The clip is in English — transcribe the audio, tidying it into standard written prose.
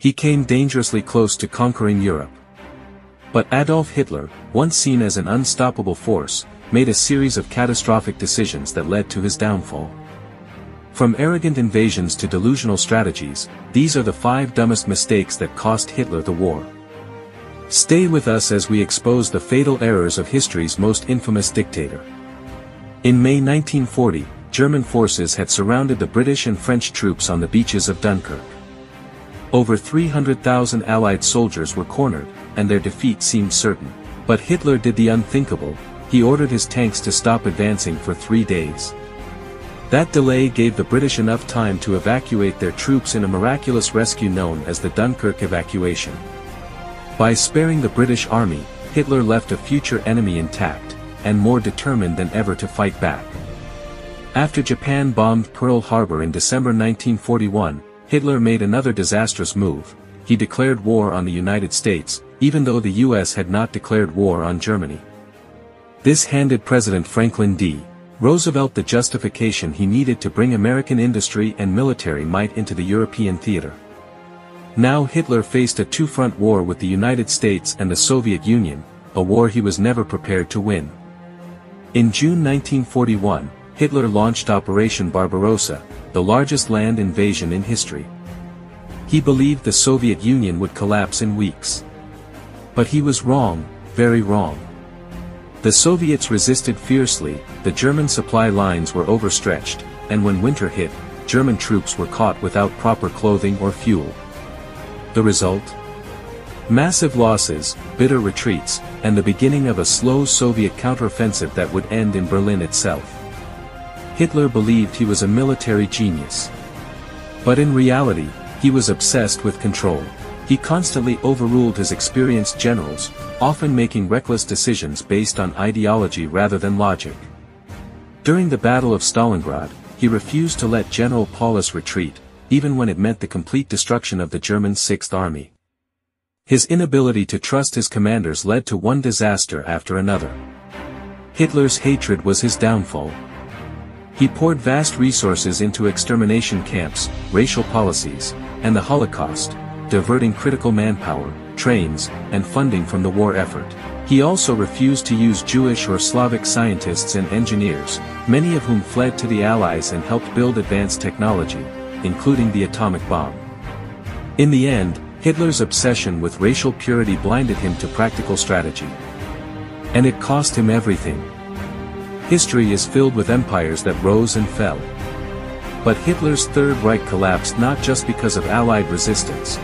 He came dangerously close to conquering Europe. But Adolf Hitler, once seen as an unstoppable force, made a series of catastrophic decisions that led to his downfall. From arrogant invasions to delusional strategies, these are the 5 dumbest mistakes that cost Hitler the war. Stay with us as we expose the fatal errors of history's most infamous dictator. In May 1940, German forces had surrounded the British and French troops on the beaches of Dunkirk. Over 300,000 Allied soldiers were cornered, and their defeat seemed certain. But Hitler did the unthinkable. He ordered his tanks to stop advancing for 3 days. That delay gave the British enough time to evacuate their troops in a miraculous rescue known as the Dunkirk evacuation. By sparing the British army, Hitler left a future enemy intact, and more determined than ever to fight back. After Japan bombed Pearl Harbor in December 1941, Hitler made another disastrous move. He declared war on the United States, even though the US had not declared war on Germany. This handed President Franklin D. Roosevelt the justification he needed to bring American industry and military might into the European theater. Now Hitler faced a two-front war with the United States and the Soviet Union, a war he was never prepared to win. In June 1941, Hitler launched Operation Barbarossa, the largest land invasion in history. He believed the Soviet Union would collapse in weeks. But he was wrong, very wrong. The Soviets resisted fiercely, the German supply lines were overstretched, and when winter hit, German troops were caught without proper clothing or fuel. The result? Massive losses, bitter retreats, and the beginning of a slow Soviet counteroffensive that would end in Berlin itself. Hitler believed he was a military genius. But in reality, he was obsessed with control. He constantly overruled his experienced generals, often making reckless decisions based on ideology rather than logic. During the Battle of Stalingrad, he refused to let General Paulus retreat, even when it meant the complete destruction of the German Sixth Army. His inability to trust his commanders led to one disaster after another. Hitler's hatred was his downfall. He poured vast resources into extermination camps, racial policies, and the Holocaust, diverting critical manpower, trains, and funding from the war effort. He also refused to use Jewish or Slavic scientists and engineers, many of whom fled to the Allies and helped build advanced technology, including the atomic bomb. In the end, Hitler's obsession with racial purity blinded him to practical strategy. And it cost him everything. History is filled with empires that rose and fell. But Hitler's Third Reich collapsed not just because of Allied resistance,